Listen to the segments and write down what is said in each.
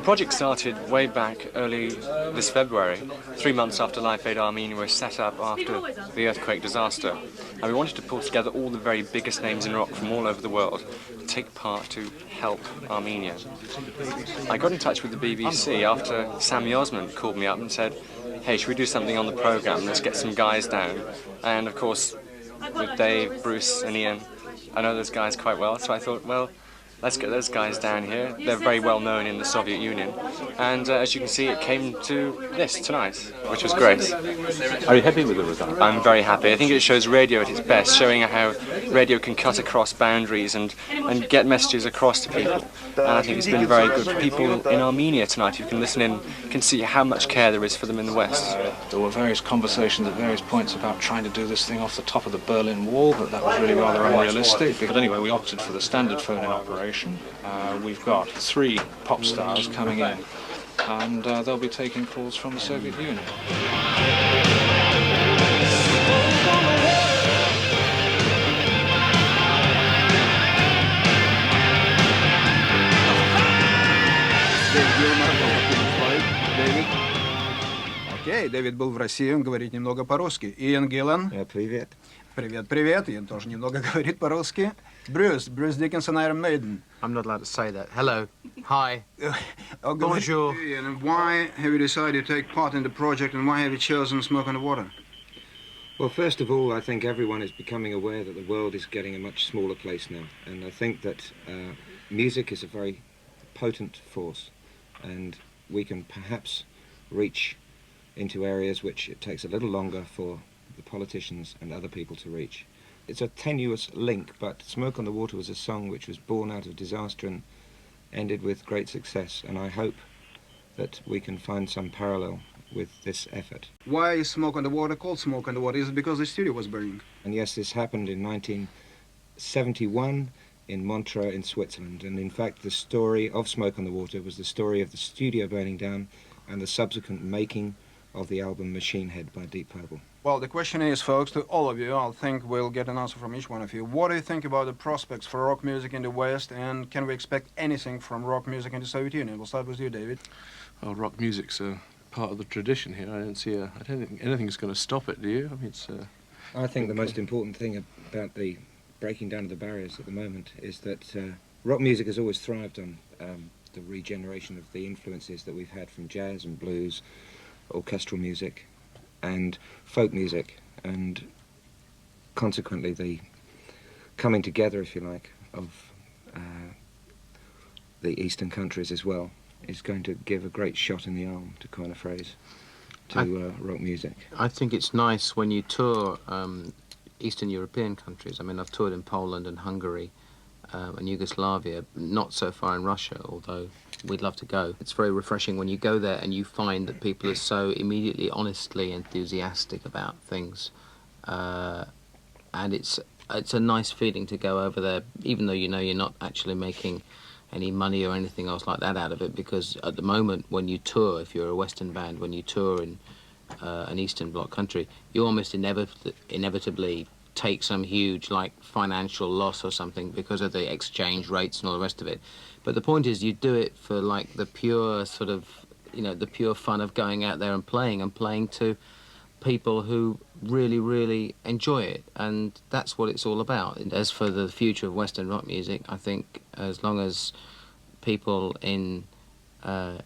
project started way back early this February, 3 months after Life Aid Armenia was set up after the earthquake disaster. And we wanted to pull together all the very biggest names in rock from all over the world to take part to help Armenia. I got in touch with the BBC after Sammy Osmond called me up and said, hey, should we do something on the programme? Let's get some guys down. And of course, with Dave, Bruce and Ian, I know those guys quite well, so I thought, well, let's get those guys down here. They're very well known in the Soviet Union. And as you can see, it came to this tonight, which was great. Are you happy with the result? I'm very happy. I think it shows radio at its best, showing how radio can cut across boundaries and get messages across to people. And I think it's been very good for people in Armenia tonight who can listen in, can see how much care there is for them in the West. There were various conversations at various points about trying to do this thing off the top of the Berlin Wall, but that was really rather unrealistic. But anyway, we opted for the standard phone-in operation. We've got 3 pop stars coming in, and they'll be taking calls from the Soviet Union. Окей, Дэвид был в России, он говорит немного по-русски. Ian Gillan. Привет. Привет, привет. Ian тоже немного говорит по-русски. Bruce Dickinson, Iron Maiden. I'm not allowed to say that. Hello. Hi. Bonjour. And why have you decided to take part in the project, and why have you chosen Smoke on the Water? Well, first of all, I think everyone is becoming aware that the world is getting a much smaller place now. And I think that music is a very potent force. And we can perhaps reach into areas which it takes a little longer for the politicians and other people to reach. It's a tenuous link, but Smoke on the Water was a song which was born out of disaster and ended with great success, and I hope that we can find some parallel with this effort. Why is Smoke on the Water called Smoke on the Water? Is it because the studio was burning? And yes, this happened in 1971 in Montreux in Switzerland, and in fact the story of Smoke on the Water was the story of the studio burning down and the subsequent making of the album Machine Head by Deep Purple. Well, the question is, folks, to all of you, I think we'll get an answer from each one of you. What do you think about the prospects for rock music in the West, and can we expect anything from rock music in the Soviet Union? We'll start with you, David. Well, rock music's a part of the tradition here. I don't think anything's going to stop it, do you? I mean, I think the most important thing about the breaking down of the barriers at the moment is that rock music has always thrived on the regeneration of the influences that we've had from jazz and blues, orchestral music and folk music, and consequently the coming together, if you like, of the eastern countries as well is going to give a great shot in the arm, to coin a phrase, to rock music. I think it's nice when you tour Eastern European countries. I mean, I've toured in Poland and Hungary and Yugoslavia, not so far in Russia, although we'd love to go. It's very refreshing when you go there and you find that people are so immediately, honestly enthusiastic about things. And it's a nice feeling to go over there, even though you know you're not actually making any money or anything else like that out of it, because at the moment when you tour, if you're a Western band, when you tour in an Eastern Bloc country, you almost inevitably take some huge financial loss or something because of the exchange rates and all the rest of it. But the point is, you do it for the pure sort of, the pure fun of going out there and playing to people who really, really enjoy it, and that's what it's all about. And as for the future of Western rock music, I think as long as people in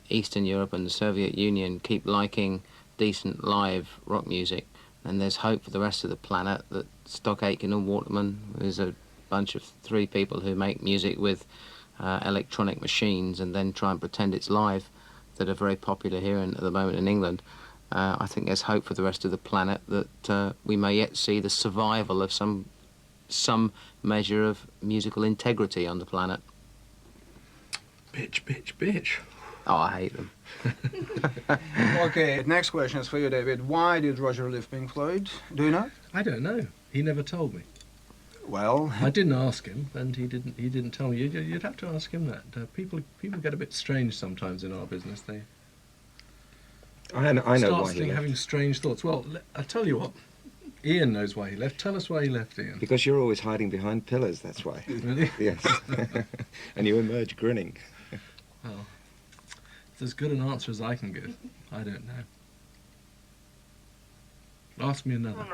Eastern Europe and the Soviet Union keep liking decent live rock music, and there's hope for the rest of the planet that Stock Aitken and Waterman is a bunch of 3 people who make music with electronic machines and then try and pretend it's live, that are very popular here at the moment in England. I think there's hope for the rest of the planet that we may yet see the survival of some measure of musical integrity on the planet. bitch, bitch, bitch. Oh, I hate them. Okay, next question is for you, David. Why did Roger leave Pink Floyd? Do you know? I don't know. He never told me. Well, I didn't ask him, and he didn't tell me. You'd have to ask him that. People get a bit strange sometimes in our business. They I know why start he left. having strange thoughts. Well, I tell you what. Ian knows why he left. Tell us why he left, Ian. Because you're always hiding behind pillars, that's why. Really? Yes. And you emerge grinning. Well, as good an answer as I can give. I don't know. Ask me another.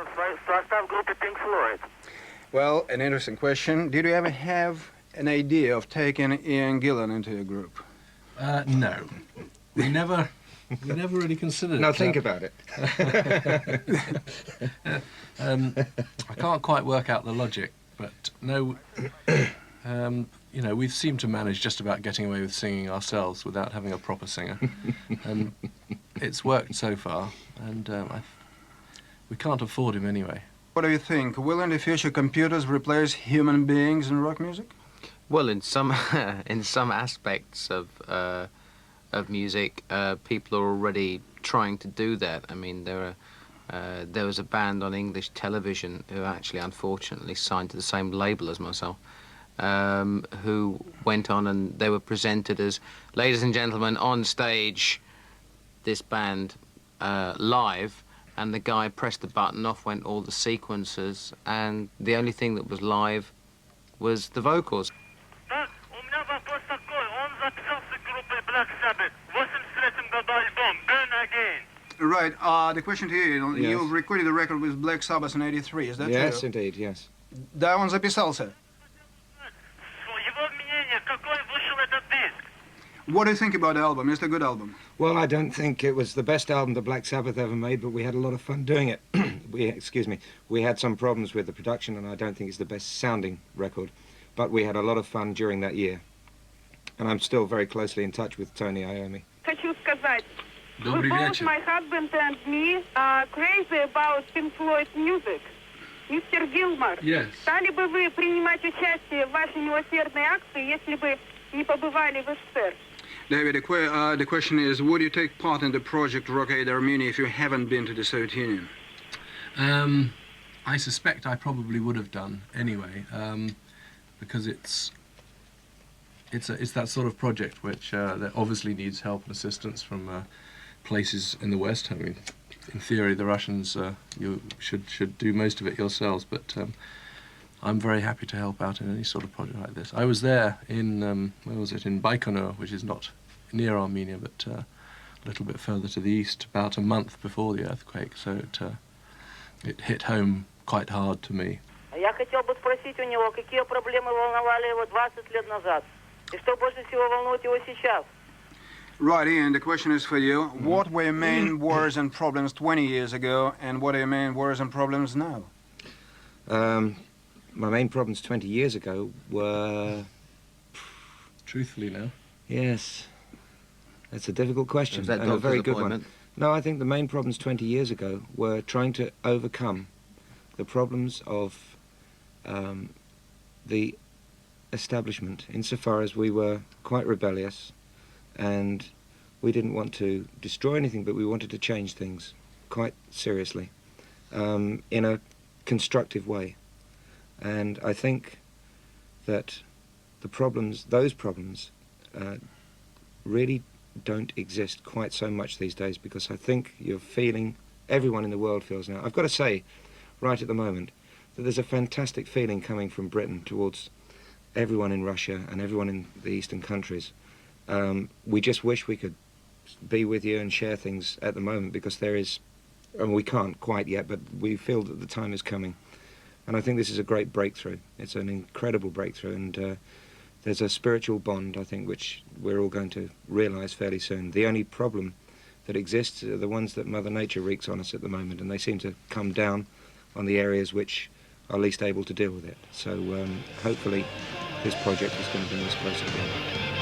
Well, an interesting question. Did you ever have an idea of taking Ian Gillan into your group? No. We never really considered it. Now think about it. I can't quite work out the logic, but no, you know, we've seemed to manage just about getting away with singing ourselves without having a proper singer. And it's worked so far, and we can't afford him anyway. What do you think? Will in the future computers replace human beings in rock music? Well, in some in some aspects of music, people are already trying to do that. I mean, there was a band on English television who actually, unfortunately, signed to the same label as myself, who went on and they were presented as, ladies and gentlemen, on stage, this band live, and the guy pressed the button, off went all the sequences, and the only thing that was live was the vocals. Right, the question to you, Yes. you recorded the record with Black Sabbath in '83, is that Yes, true? indeed, yes. Да, он записался. What do you think about the album? Is it a good album? Well, I don't think it was the best album that Black Sabbath ever made, but we had a lot of fun doing it. We had some problems with the production, and I don't think it's the best sounding record, but we had a lot of fun during that year. And I'm still very closely in touch with Tony Iommi. Хочу сказать, Добрый both вечер. my husband and me are crazy about Pink Floyd music. Mr. Gilmour, Yes. стали бы вы принимать участие в вашей милосердной акции, если бы не побывали в СССР? David, the question is, would you take part in the project Rock Aid Armenia if you haven't been to the Soviet Union? I suspect I probably would have done anyway, because it's that sort of project which that obviously needs help and assistance from places in the West. I mean, in theory, the Russians you should do most of it yourselves, but I'm very happy to help out in any sort of project like this. I was there in where was it? In Baikonur, which is not near Armenia, but a little bit further to the east, about a month before the earthquake. So it hit home quite hard to me. Я хотел бы спросить у него, какие проблемы волновали его 20 лет назад, и что больше всего волнует его сейчас? Right, Ian, the question is for you. What were your main worries and problems 20 years ago, and what are your main worries and problems now? My main problems 20 years ago were... Truthfully now. Yes, that's a difficult question, Was that and a very good one. appointment? No, I think the main problems 20 years ago were trying to overcome the problems of the establishment, insofar as we were quite rebellious, and we didn't want to destroy anything, but we wanted to change things quite seriously, in a constructive way. And I think that those problems really don't exist quite so much these days, because I think you're feeling, everyone in the world feels now, I've got to say right at the moment, that there's a fantastic feeling coming from Britain towards everyone in Russia and everyone in the eastern countries. We just wish we could be with you and share things at the moment, because there is, and we can't quite yet, but we feel that the time is coming. And I think this is a great breakthrough. It's an incredible breakthrough, and there's a spiritual bond, I think, which we're all going to realise fairly soon. The only problem that exists are the ones that Mother Nature wreaks on us at the moment, and they seem to come down on the areas which are least able to deal with it. So hopefully this project is going to bring us closer together.